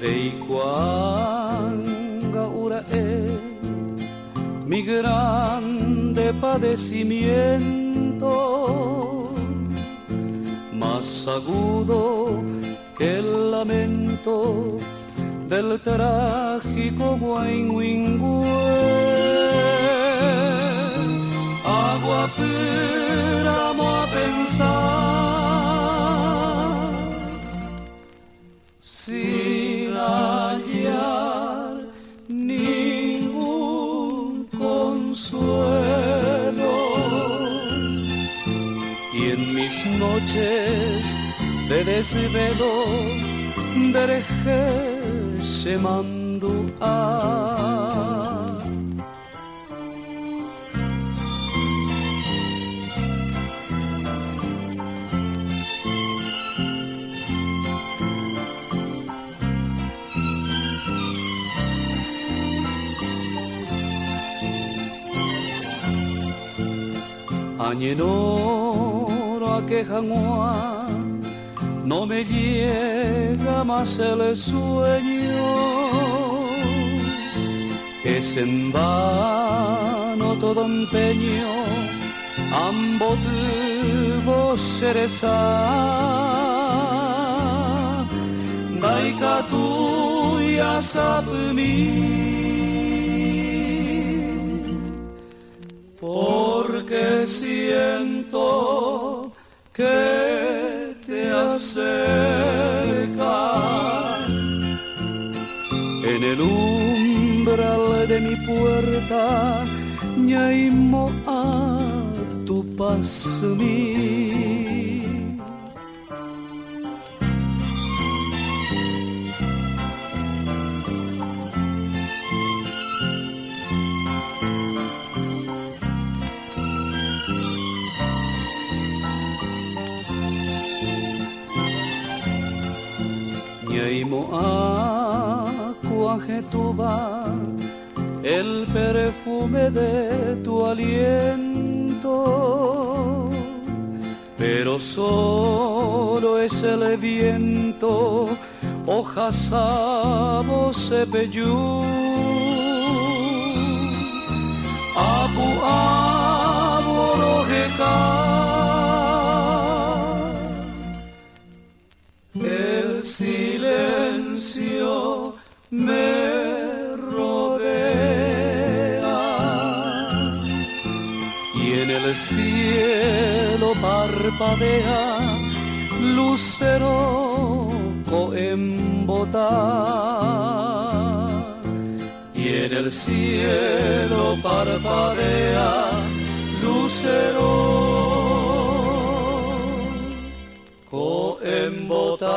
Treikuanga ura mi grande padecimiento, más agudo que el lamento del trágico Guainguingüe. Agua péramo a pensar sin hallar ningún consuelo, y en mis noches de desvelo dereje se mandó a Añenoro a quejangua, no me llega más el sueño, es en vano todo empeño, ambos tuvo cereza, daika tuya sapmi. Porque siento que te acercas en el umbral de mi puerta, ñaimo a tu paz mi. Ñaimo acuajetuba el perfume de tu aliento, pero solo es el viento, hojas sabo sepeyú, apu aborojeka. El silencio me rodea y en el cielo parpadea lucero coembotar, y en el cielo parpadea lucero coembotar.